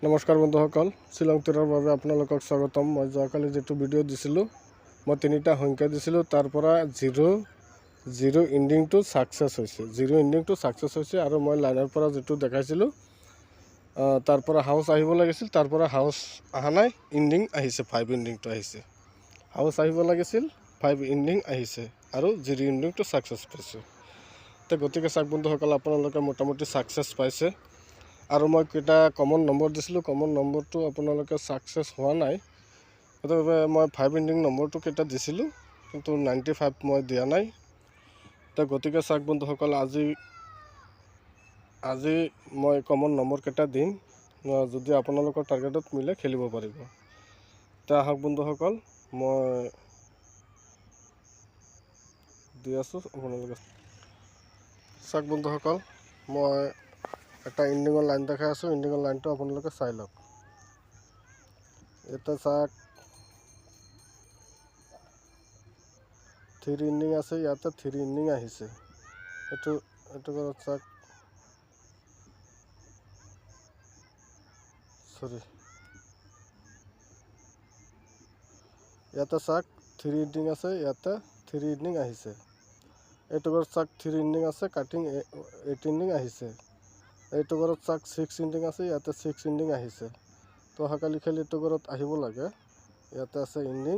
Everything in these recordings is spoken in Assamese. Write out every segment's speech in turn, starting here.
নমস্কাৰ বন্ধুসকল, শ্বিলং টুৰৰ বাবে আপোনালোকক স্বাগতম। মই যোৱাকালি যিটো ভিডিঅ' দিছিলোঁ, মই 3টা সংখ্যা দিছিলোঁ। তাৰ পৰা জিৰ' ইণ্ডিংটো ছাকচেছ হৈছে। আৰু মই লাইনৰ পৰা যিটো দেখাইছিলোঁ, তাৰ পৰা হাউচ আহিব লাগিছিল, তাৰ পৰা হাউচ অহা নাই, ইণ্ডিং আহিছে, 5 ইণ্ডিংটো আহিছে। হাউচ আহিব লাগিছিল, 5 ইণ্ডিং আহিছে আৰু জিৰ' ইণ্ডিংটো ছাকচেছ পাইছোঁ। তো গতিকে চাওক বন্ধুসকল, আপোনালোকে মোটামুটি ছাকচেছ পাইছে। আৰু মই কেইটা কমন নম্বৰ দিছিলোঁ, কমন নম্বৰটো আপোনালোকে ছাকচেছ হোৱা নাই। সেইবাবে মই 5 ইণ্ডিং নম্বৰটো কেইটা দিছিলোঁ, কিন্তু 95 মই দিয়া নাই। তো গতিকে চাওক বন্ধুসকল, আজি মই কমন নম্বৰ কেইটা দিম, যদি আপোনালোকৰ টাৰ্গেটত মিলে খেলিব পাৰিব। তো আহক বন্ধুসকল, মই দি আছোঁ আপোনালোকে চাওক বন্ধুসকল। মই একটা ইণ্ডিঙৰ লাইন দেখাই আছোঁ, ইণ্ডিঙৰ লাইনটো আপোনালোকে চাই লওক। এটা চাওক 3 ইণ্ডিং আছে, ইয়াতে 3 ইণ্ডিং আহিছে। এইটো ঘৰত চাওক, ইয়াতে চাওক 3 ইণ্ডিং আছে, ইয়াতে 3 ইণ্ডিং আহিছে। এইটো ঘৰত চাওক 3 ইণ্ডিং আছে, কাটিং 8 ইণ্ডিং আহিছে। এইটো ঘৰত চাওক 6 ইণ্ডিং আছে, ইয়াতে 6 ইণ্ডিং আহিছে। তো অহাকালি খেলি এইটো ঘৰত আহিব লাগে। ইয়াতে আছে ইণ্ডিং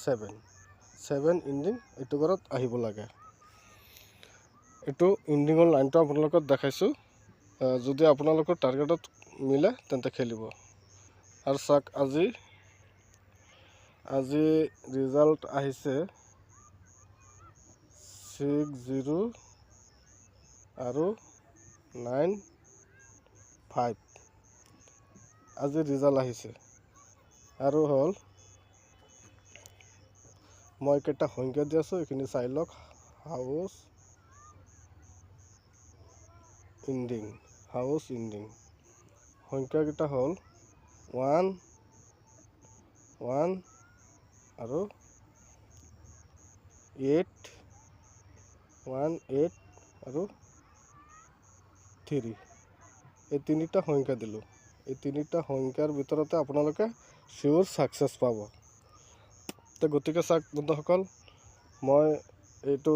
7 ইণ্ডিং এইটো ঘৰত আহিব লাগে। এইটো ইণ্ডিঙৰ লাইনটো আপোনালোকক দেখাইছোঁ। যদি আপোনালোকৰ টাৰ্গেটত মিলে তেন্তে খেলিব। আৰু চাওক আজি ৰিজাল্ট আহিছে 6-0 আৰু 9-5 আজি ৰিজাল্ট আহিছে। আৰু হ'ল মই কেইটা সংখ্যা দি আছোঁ, এইখিনি চাই লওক। হাউচ ইণ্ডিং সংখ্যাকেইটা হ'ল 1 আৰু 8 আৰু 3। এই 3টা সংখ্যা দিলোঁ। এই 3টা সংখ্যাৰ ভিতৰতে আপোনালোকে চিয়'ৰ ছাকচেছ পাব। তো গতিকে চাওক বন্ধুসকল, মই এইটো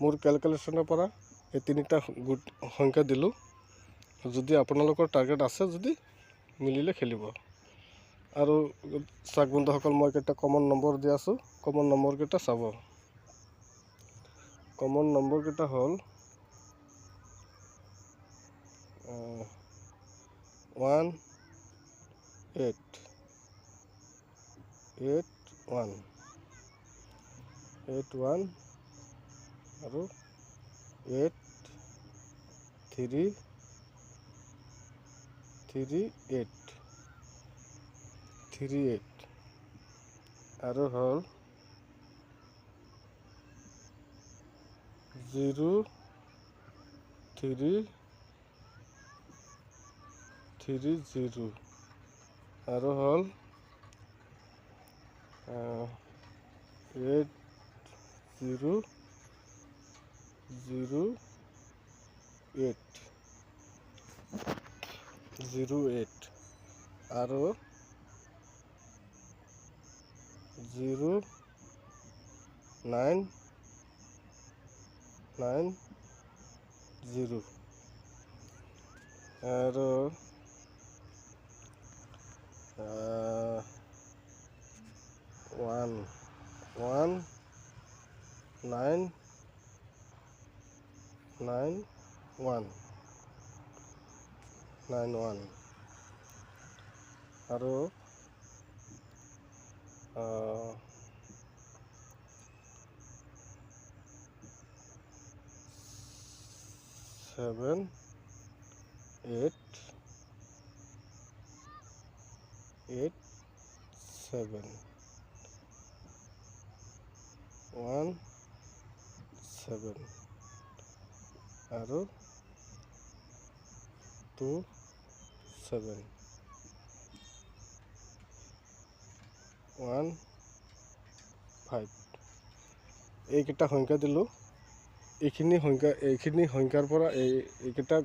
মোৰ কেলকুলেশ্যনৰ পৰা এই 3টা সংখ্যা দিলোঁ। যদি আপোনালোকৰ টাৰ্গেট আছে, যদি মিলিলে খেলিব। আৰু চাওক বন্ধুসকল, মই কেইটা কমন নম্বৰ দি আছোঁ, কমন নম্বৰকেইটা চাব। কমন নম্বৰকেইটা হ'ল 1 8 1 আৰু 8 3 8 আৰু হ'ল 0 3 0 আৰু হ'ল 8 0 0 8 আৰু 0 9 0 আৰু 1 9 1 আৰু 7 8 7 1 7 আৰু 2 7 1 5 এইকেইটা সংখ্যা দিলোঁ। এইখিনি সংখ্যাৰ পৰা এইকেইটা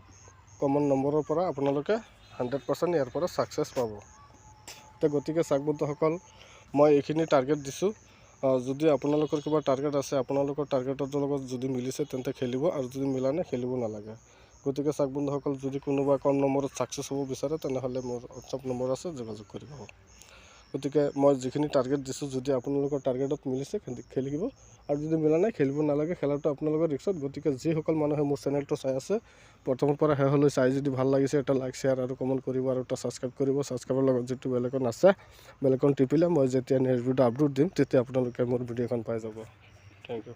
কমন নম্বৰৰ পৰা আপোনালোকে 100% ইয়াৰ পৰা ছাকচেছ পাব। তো গতিকে চাওক বন্ধুসকল, মই এইখিনি টাৰ্গেট দিছোঁ। যদি আপোনালোকৰ কিবা টাৰ্গেট আছে, আপোনালোকৰ টাৰ্গেটৰ লগত যদি মিলিছে তেন্তে খেলিব, আৰু যদি মিলা নাই খেলিব নালাগে। গতিকে চাওক বন্ধুসকল, যদি কোনোবা কম নম্বৰত ছাকচেছ হ'ব বিচাৰে তেনেহ'লে মোৰ হোৱাটছআপ নম্বৰ আছে, যোগাযোগ কৰিব। গতিকে মই যিখিনি টাৰ্গেট দিছোঁ, যদি আপোনালোকৰ টাৰ্গেটত মিলিছে খেলিব, আৰু যদি মিলা নাই খেলিব নালাগে। খেলাটো আপোনালোকৰ ৰিক্সত। গতিকে যিসকল মানুহে মোৰ চেনেলটো চাই আছে, প্ৰথমৰ পৰা শেষলৈ চাই যদি ভাল লাগিছে, এটা লাইক শ্বেয়াৰ আৰু কমেণ্ট কৰিব, আৰু এটা ছাবস্ক্ৰাইব কৰিব। ছাবস্ক্ৰাইবৰ লগত যিটো বেলেগন আছে, বেলেগন টিপিলে মই যেতিয়া নেক্সট ভিডিঅ' আপলোড দিম তেতিয়া আপোনালোকে মোৰ ভিডিঅ'খন পাই যাব। Thank U.